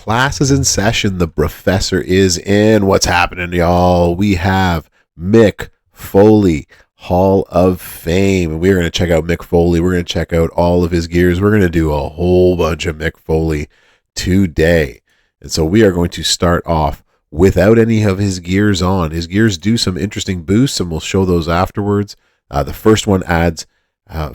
class is in session. The Brofessor is in. What's happening, y'all? We have MICK Foley, Hall of Fame. And we're going to check out MICK Foley. We're going to check out all of his gears. We're going to do a whole bunch of MICK Foley today. And so we are going to start off without any of his gears on. His gears do some interesting boosts, and we'll show those afterwards. The first one adds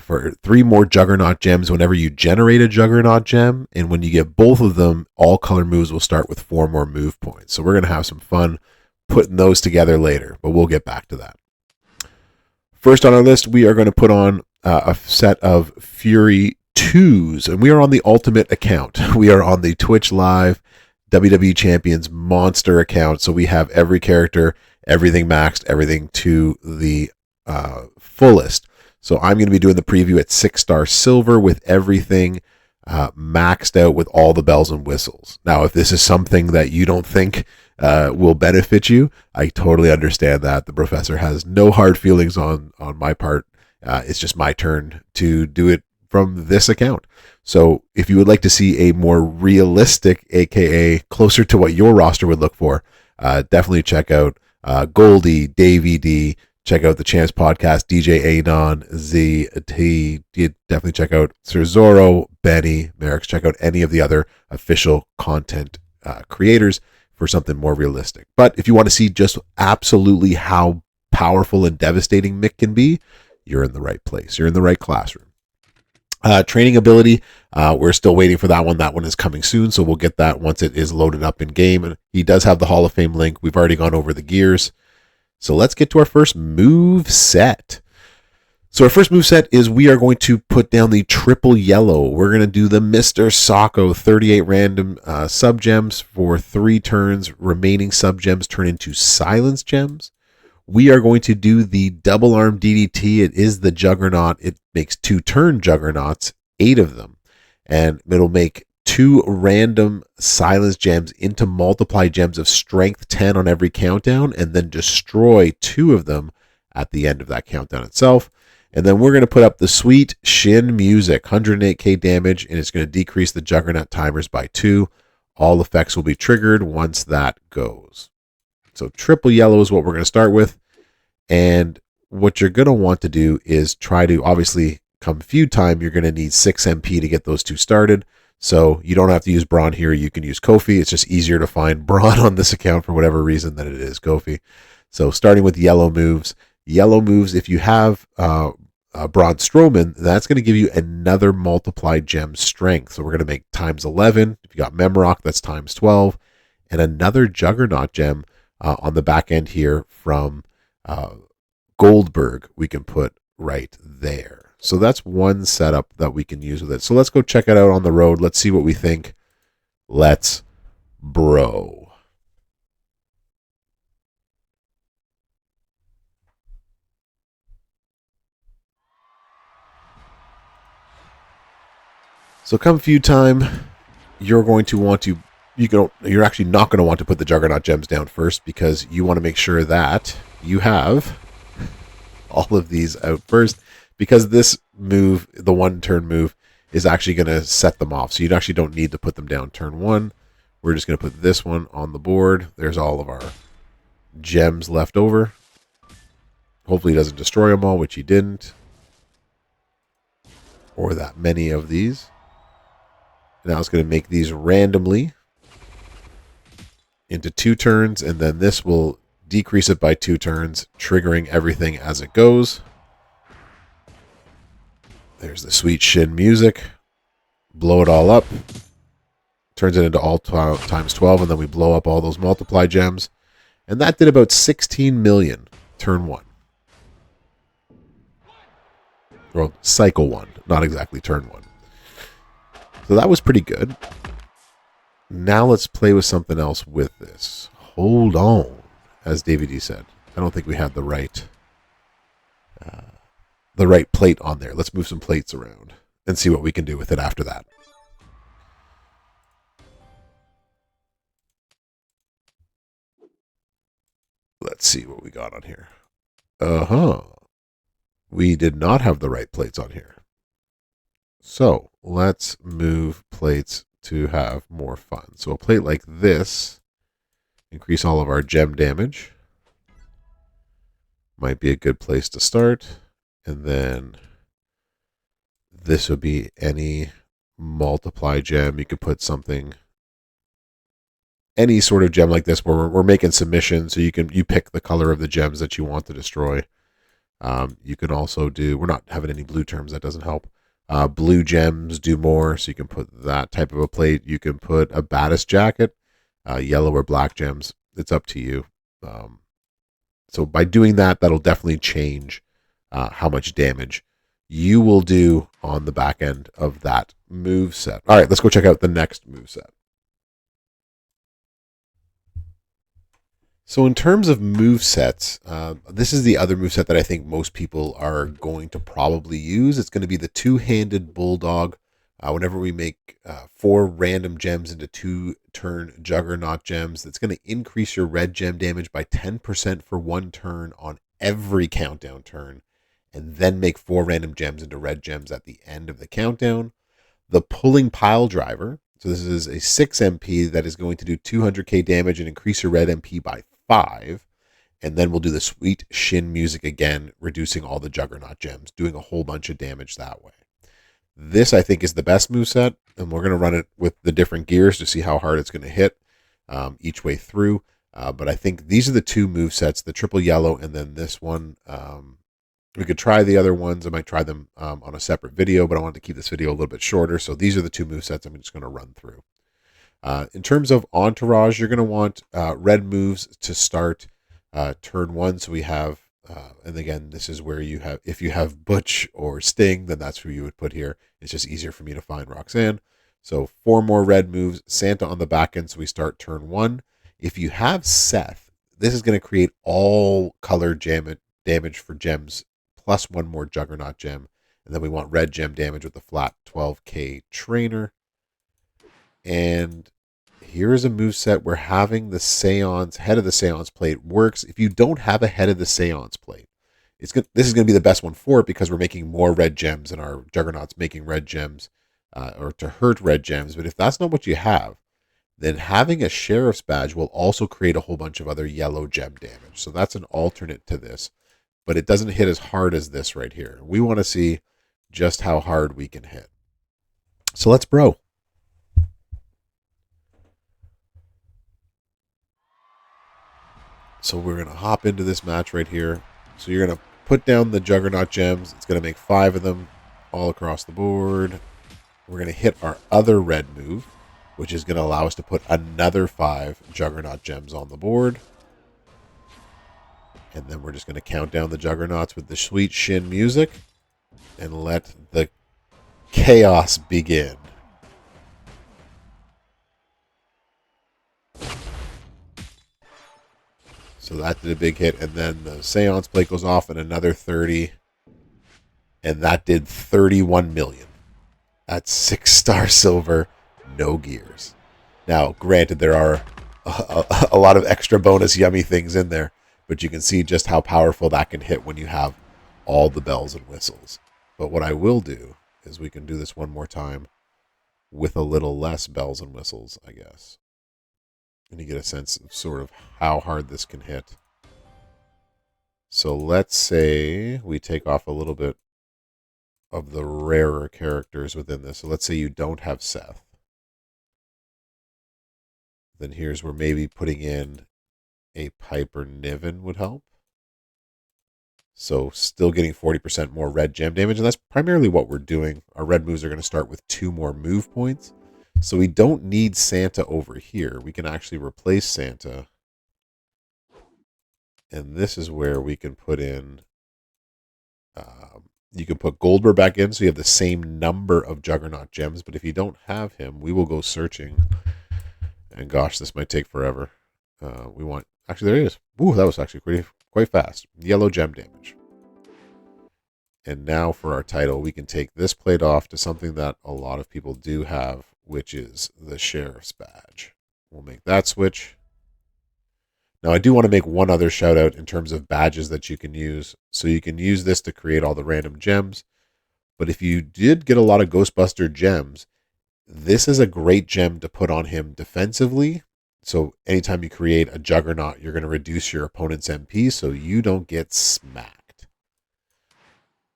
for 3 more Juggernaut gems whenever you generate a Juggernaut gem. And when you get both of them, all color moves will start with 4 more move points. So we're going to have some fun putting those together later, but we'll get back to that. First on our list, we are going to put on a set of Fury 2s, and we are on the Ultimate account. We are on the Twitch Live WWE Champions Monster account, so we have every character, everything maxed, everything to the fullest. So I'm going to be doing the preview at 6-star silver with everything maxed out with all the bells and whistles. Now, if this is something that you don't think will benefit you, I totally understand that. The Brofessor has no hard feelings on my part. It's just my turn to do it from this account. So if you would like to see a more realistic, aka closer to what your roster would look for, definitely check out Goldie, Davey D, check out the Champs Podcast, DJ Adon, ZT. Definitely check out Sir Zorro, Benny, Merrick's. Check out any of the other official content creators for something more realistic. But if you want to see just absolutely how powerful and devastating MICK can be, you're in the right place. You're in the right classroom. Training ability, we're still waiting for that one. That one is coming soon, so we'll get that once it is loaded up in game. And he does have the Hall of Fame link. We've already gone over the gears. So let's get to our first move set. So our first move set is we are going to put down the triple yellow. We're going to do the Mr. Socko, 38 random sub-gems for 3 turns. Remaining sub-gems turn into silence gems. We are going to do the double arm DDT. It is the Juggernaut. It makes 2 turn Juggernauts, 8 of them. And it'll make 2 random silence gems into multiply gems of strength 10 on every countdown, and then destroy 2 of them at the end of that countdown itself. And then we're going to put up the sweet Shin Music, 108k damage, and it's going to decrease the Juggernaut timers by 2. All effects will be triggered once that goes. So triple yellow is what we're going to start with. And what you're going to want to do is try to, obviously, come feud time, you're going to need 6 MP to get those 2 started. So you don't have to use Braun here. You can use Kofi. It's just easier to find Braun on this account for whatever reason than it is Kofi. So starting with yellow moves. Yellow moves, if you have Braun Strowman, that's going to give you another multiplied gem strength. So we're going to make times 11. If you got Memrock, that's times 12. And another Juggernaut gem on the back end here from Goldberg we can put right there. So that's one setup that we can use with it. So let's go check it out on the road. Let's see what we think. Let's bro. So come feud time, you're going to want to, you're actually not going to want to put the Juggernaut gems down first, because you want to make sure that you have all of these out first, because this move, the 1-turn move, is actually going to set them off. So you actually don't need to put them down turn 1. We're just going to put this one on the board. There's all of our gems left over. Hopefully he doesn't destroy them all, which he didn't. Or that many of these. Now it's going to make these randomly into 2 turns, and then this will decrease it by 2 turns, triggering everything as it goes. There's the sweet Shin Music. Blow it all up. Turns it into all times 12, and then we blow up all those multiply gems. And that did about 16 million turn 1. Or cycle 1, not exactly turn 1. So that was pretty good. Now let's play with something else with this. Hold on, as David D said. I don't think we had the right plate on there. Let's move some plates around and see what we can do with it after that. Let's see what we got on here. We did not have the right plates on here. So let's move plates to have more fun. So a plate like this, increase all of our gem damage. Might be a good place to start. And then this would be any multiply gem. You could put something, any sort of gem like this where we're making submissions. So you pick the color of the gems that you want to destroy. You can also do, we're not having any blue terms, that doesn't help. Blue gems do more, so you can put that type of a plate. You can put a Battis jacket, yellow or black gems. It's up to you. So by doing that, that'll definitely change how much damage you will do on the back end of that move set. All right, let's go check out the next move set. So in terms of move sets, this is the other move set that I think most people are going to probably use. It's going to be the two-handed bulldog. Whenever we make 4 random gems into 2-turn juggernaut gems, that's going to increase your red gem damage by 10% for 1 turn on every countdown turn, and then make 4 random gems into red gems at the end of the countdown. The pulling pile driver. So this is a 6 MP that is going to do 200k damage and increase your red MP by 5. And then we'll do the sweet shin music again, reducing all the juggernaut gems, doing a whole bunch of damage that way. This, I think, is the best moveset, and we're going to run it with the different gears to see how hard it's going to hit each way through. But I think these are the 2 movesets, the triple yellow and then this one. We could try the other ones. I might try them on a separate video, but I wanted to keep this video a little bit shorter. So these are the 2 movesets I'm just going to run through. In terms of entourage, you're going to want red moves to start turn 1. So we have, and again, this is where you have, if you have Butch or Sting, then that's who you would put here. It's just easier for me to find Roxanne. So 4 more red moves, Santa on the back end. So we start turn 1. If you have Seth, this is going to create all color damage for gems, plus 1 more juggernaut gem. And then we want red gem damage with the flat 12k trainer. And here's a moveset where having the Seance, head of the Seance plate works. If you don't have a head of the Seance plate, this is going to be the best one for it because we're making more red gems and our Juggernaut's making red gems or to hurt red gems. But if that's not what you have, then having a Sheriff's badge will also create a whole bunch of other yellow gem damage. So that's an alternate to this, but it doesn't hit as hard as this right here. We want to see just how hard we can hit. So let's bro. So we're going to hop into this match right here. So you're going to put down the Juggernaut gems. It's going to make 5 of them all across the board. We're going to hit our other red move, which is going to allow us to put another 5 Juggernaut gems on the board. And then we're just going to count down the Juggernauts with the sweet shin music and let the chaos begin. So that did a big hit, and then the Seance plate goes off and another 30, and that did 31 million. That's 6-star silver, no gears. Now, granted, there are a lot of extra bonus yummy things in there, but you can see just how powerful that can hit when you have all the bells and whistles. But what I will do is we can do this one more time with a little less bells and whistles, I guess. And you get a sense of sort of how hard this can hit. So let's say we take off a little bit of the rarer characters within this. So let's say you don't have Seth. Then here's where maybe putting in a Piper Niven would help. So still getting 40% more red gem damage. And that's primarily what we're doing. Our red moves are going to start with 2 more move points. So we don't need Santa over here. We can actually replace Santa. And this is where we can put in, you can put Goldberg back in so you have the same number of Juggernaut gems. But if you don't have him, we will go searching. And gosh, this might take forever. We want, actually there he is. Ooh, that was actually quite fast. Yellow gem damage. And now for our title, we can take this plate off to something that a lot of people do have, which is the Sheriff's badge. We'll make that switch. Now, I do want to make one other shout out in terms of badges that you can use. So you can use this to create all the random gems. But if you did get a lot of Ghostbuster gems, This is a great gem to put on him defensively. So anytime you create a Juggernaut, you're going to reduce your opponent's MP so you don't get smacked.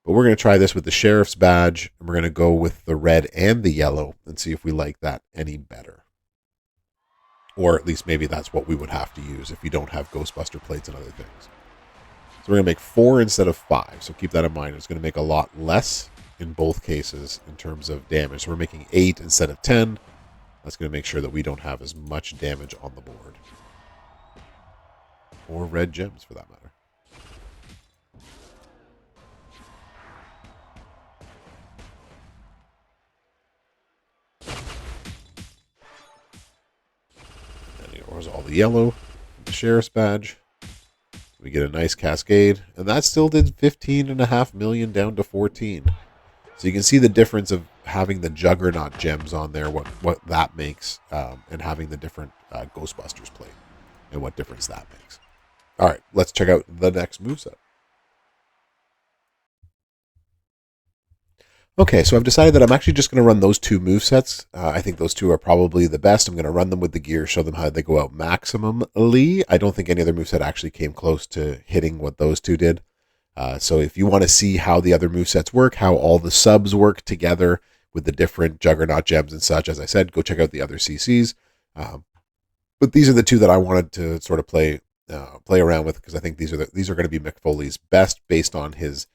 But we're going to try this with the Sheriff's Badge, and we're going to go with the red and the yellow and see if we like that any better. Or at least maybe that's what we would have to use if you don't have Ghostbuster plates and other things. So we're going to make 4 instead of 5. So keep that in mind. It's going to make a lot less in both cases in terms of damage. So we're making 8 instead of 10. That's going to make sure that we don't have as much damage on the board. Or red gems, for that matter. And here's all the yellow. The Sheriff's Badge. We get a nice cascade. And that still did 15.5 million down to 14. So you can see the difference of having the Juggernaut gems on there, what that makes, and having the different Ghostbusters plate, and what difference that makes. All right, let's check out the next moveset. Okay, so I've decided that I'm actually just going to run those 2 movesets. I think those 2 are probably the best. I'm going to run them with the gear, show them how they go out maximally. I don't think any other moveset actually came close to hitting what those 2 did. So if you want to see how the other movesets work, how all the subs work together with the different Juggernaut gems and such, as I said, go check out the other CCs. But these are the 2 that I wanted to sort of play around with, because I think these are going to be Mick Foley's best based on his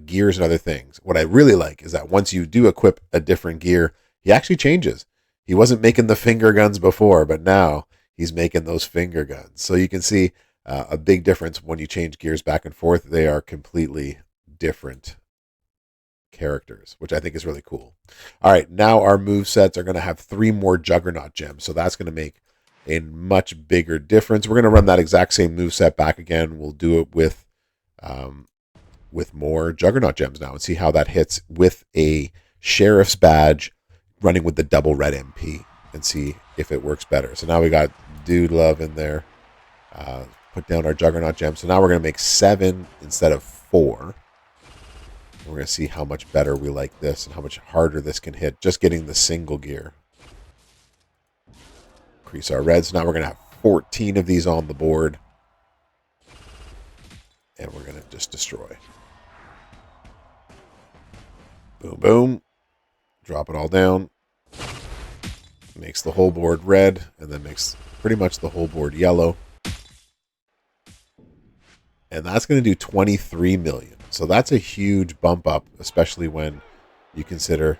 gears and other things. What I really like is that once you do equip a different gear, he actually changes. He wasn't making the finger guns before, but now he's making those finger guns. So you can see a big difference when you change gears back and forth. They are completely different characters, which I think is really cool. All right, now our move sets are going to have 3 more Juggernaut gems, so that's going to make a much bigger difference. We're going to run that exact same move set back again. We'll do it with more Juggernaut gems now and see how that hits with a Sheriff's Badge running with the double red MP and see if it works better. So now we got Dude Love in there. Put down our Juggernaut gem. So now we're going to make 7 instead of 4. And we're going to see how much better we like this and how much harder this can hit just getting the single gear. Increase our reds. Now we're going to have 14 of these on the board. And we're going to just destroy. Boom, boom. Drop it all down. Makes the whole board red, and then makes pretty much the whole board yellow. And that's going to do 23 million. So that's a huge bump up, especially when you consider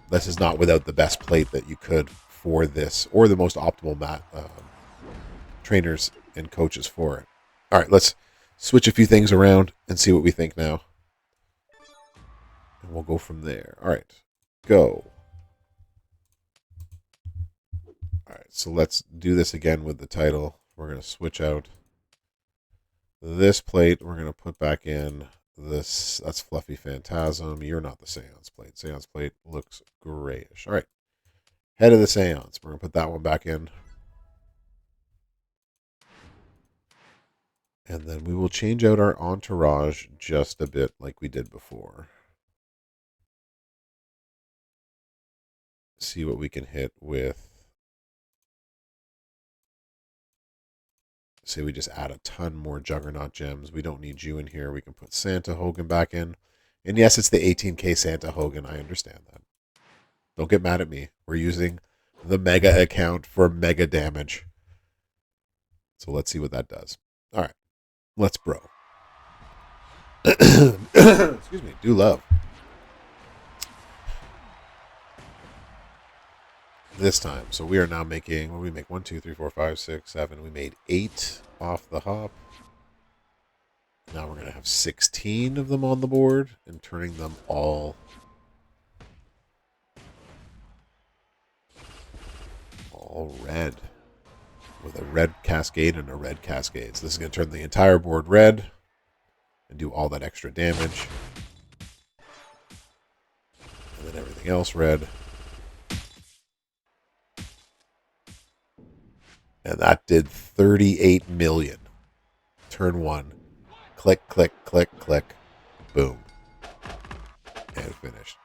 this is not without the best plate that you could for this, or the most optimal trainers and coaches for it. All right, let's switch a few things around and see what we think now. And we'll go from there. All right, go. All right, so let's do this again with the title. We're going to switch out this plate. We're going to put back in this. That's Fluffy Phantasm. You're not the Seance plate. Seance plate looks grayish. All right, Head of the Seance. We're going to put that one back in. And then we will change out our entourage just a bit like we did before. See what we can hit with. Say we just add a ton more Juggernaut gems. We don't need you in here. We can put Santa Hogan back in. And yes, it's the 18K Santa Hogan. I understand that. Don't get mad at me. We're using the Mega account for Mega damage. So let's see what that does. All right. Let's bro. Excuse me. Do love. This time. So we are now making, what do we make? 1, 2, 3, 4, 5, 6, 7. We made 8 off the hop. Now we're going to have 16 of them on the board and turning them all red. With a red cascade and a red cascade. So this is going to turn the entire board red and do all that extra damage. And then everything else red. And that did 38 million. Turn 1. Click, click, click, click. Boom. And finished.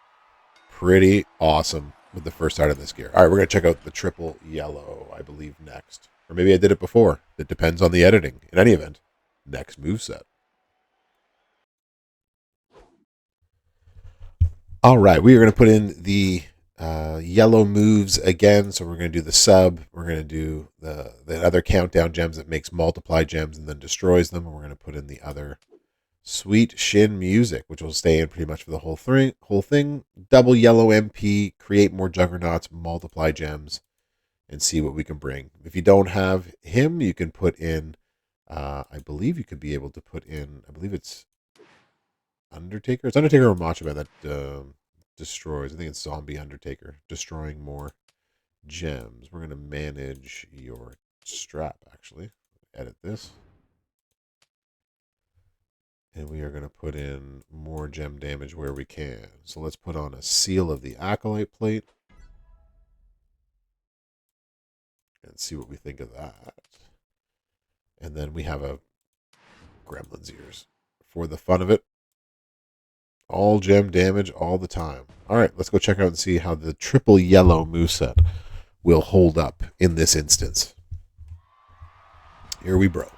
Pretty awesome with the first side of this gear. All right, we're going to check out the triple yellow, I believe, next. Or maybe I did it before. It depends on the editing. In any event, next moveset. All right, we are going to put in the yellow moves again. So we're going to do the sub. We're going to do the other countdown gems that makes multiply gems and then destroys them. And we're going to put in the other Sweet Shin music, which will stay in pretty much for the whole thing. Double yellow MP, create more juggernauts, multiply gems, and see what we can bring. If you don't have him, you can put in, I believe you could be able to put in, I believe it's Undertaker. It's Undertaker or Macho Man that destroys. I think it's Zombie Undertaker, destroying more gems. We're going to manage your strap, actually. Edit this. And we are going to put in more gem damage where we can. So let's put on a Seal of the Acolyte plate. And see what we think of that. And then we have a Gremlin's Ears. For the fun of it. All gem damage all the time. All right, let's go check out and see how the triple yellow moveset will hold up in this instance. Here we bro.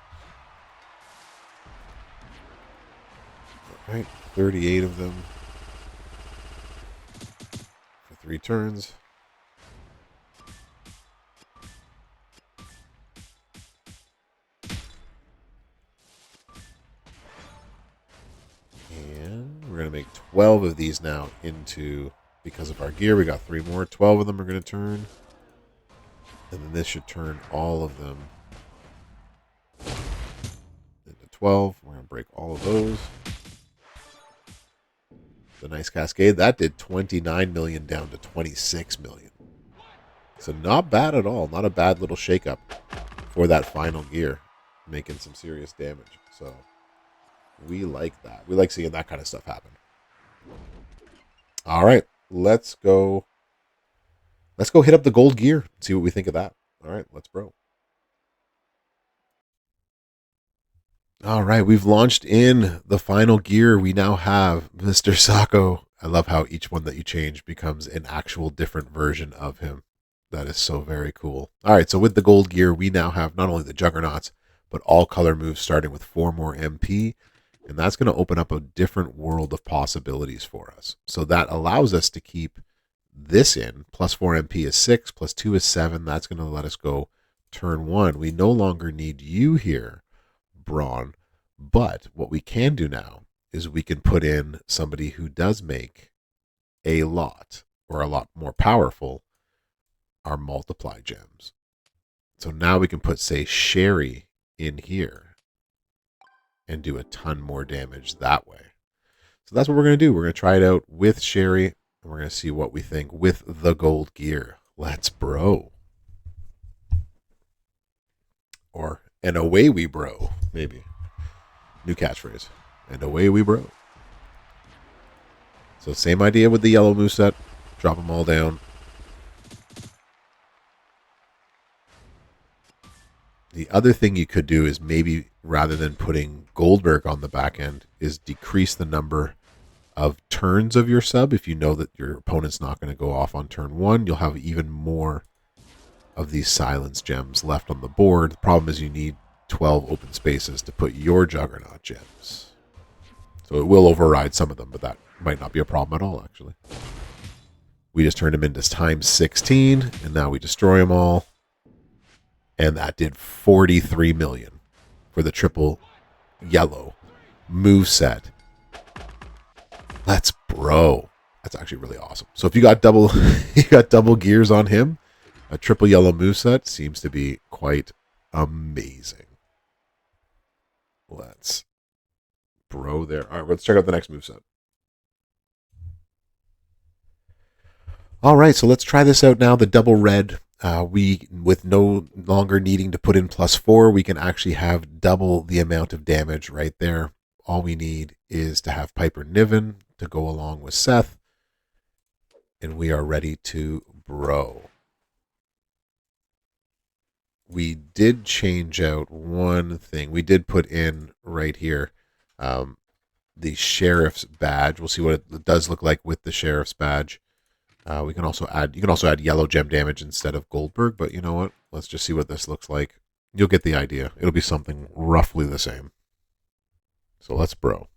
All right, 38 of them for 3 turns. And we're going to make 12 of these now into, because of our gear, we got 3 more. 12 of them are going to turn. And then this should turn all of them into 12. We're going to break all of those. The nice cascade that did 29 million down to 26 million, so not bad at all. Not a bad little shakeup for that final gear, making some serious damage. So we like that. We like seeing that kind of stuff happen. All right, let's go hit up the gold gear, see what we think of that. All right, let's bro. All right, we've launched in the final gear. We now have Mr. Sacco. I love how each one that you change becomes an actual different version of him. That is so very cool. All right, so with the gold gear, we now have not only the Juggernauts, but all color moves starting with 4 more MP. And that's going to open up a different world of possibilities for us. So that allows us to keep this in. Plus 4 MP is 6, plus 2 is 7. That's going to let us go turn 1. We no longer need you here, Braun, but what we can do now is we can put in somebody who does make a lot more powerful our multiply gems. So now we can put, say, Sherry in here and do a ton more damage that way. So that's what we're going to do. We're going to try it out with Sherry, and we're going to see what we think with the gold gear. Let's bro. And away we bro, maybe. New catchphrase. And away we bro. So same idea with the yellow moveset. Drop them all down. The other thing you could do is maybe, rather than putting Goldberg on the back end, is decrease the number of turns of your sub. If you know that your opponent's not going to go off on turn 1, you'll have even more of these silence gems left on the board. The problem is you need 12 open spaces to put your Juggernaut gems. So it will override some of them, but that might not be a problem at all, actually. We just turned them into times 16, and now we destroy them all. And that did 43 million for the triple yellow moveset. Let's bro. That's actually really awesome. So if you got double gears on him, a triple yellow moveset seems to be quite amazing. Let's bro there. All right, let's check out the next moveset. All right, so let's try this out now. The double red. We, with no longer needing to put in +4, we can actually have double the amount of damage right there. All we need is to have Piper Niven to go along with Seth. And we are ready to bro. We did change out one thing. We did put in right here the sheriff's badge. We'll see what it does look like with the sheriff's badge. We can also add. You can also add yellow gem damage instead of Goldberg. But you know what? Let's just see what this looks like. You'll get the idea. It'll be something roughly the same. So let's bro.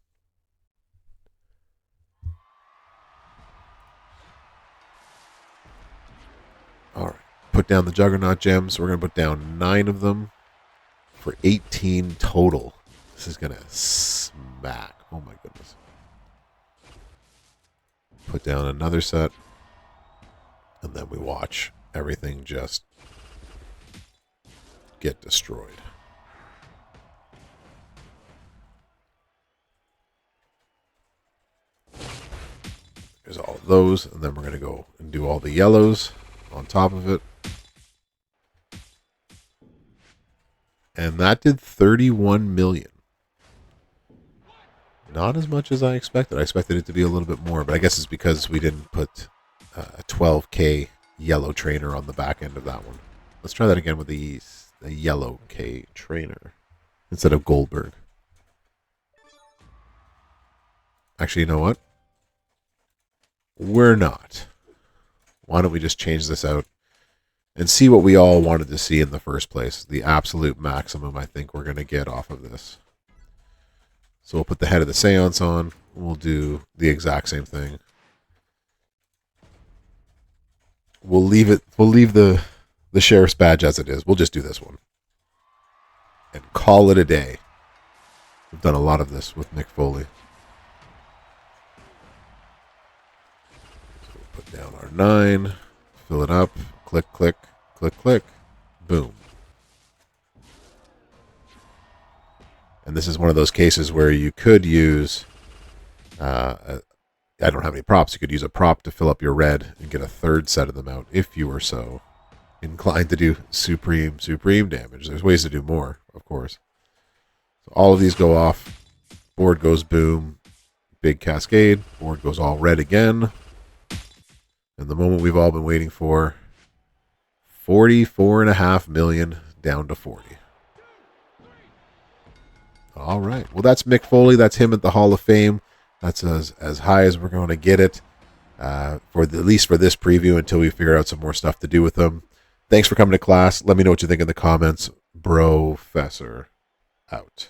All right. Put down the Juggernaut gems. We're going to put down 9 of them for 18 total. This is going to smack. Oh my goodness. Put down another set. And then we watch everything just get destroyed. There's all of those. And then we're going to go and do all the yellows on top of it. And that did 31 million. Not as much as I expected. I expected it to be a little bit more, but I guess it's because we didn't put a 12K yellow trainer on the back end of that one. Let's try that again with the yellow K trainer instead of Goldberg. Actually, you know what? We're not. Why don't we just change this out and see what we all wanted to see in the first place? The absolute maximum I think we're going to get off of this. So we'll put the head of the seance on. We'll do the exact same thing. We'll leave the sheriff's badge as it is. We'll just do this one. And call it a day. We've done a lot of this with Mick Foley. So we'll put down our 9. Fill it up. Click, click, click, click. Boom. And this is one of those cases where you could use, I don't have any props. You could use a prop to fill up your red and get a third set of them out if you were so inclined to do supreme damage. There's ways to do more, of course. So all of these go off. Board goes boom. Big cascade. Board goes all red again. And the moment we've all been waiting for, 44.5 million down to 40. All right. Well, that's Mick Foley. That's him at the Hall of Fame. That's as high as we're going to get it, at least for this preview until we figure out some more stuff to do with them. Thanks for coming to class. Let me know what you think in the comments. Brofessor out.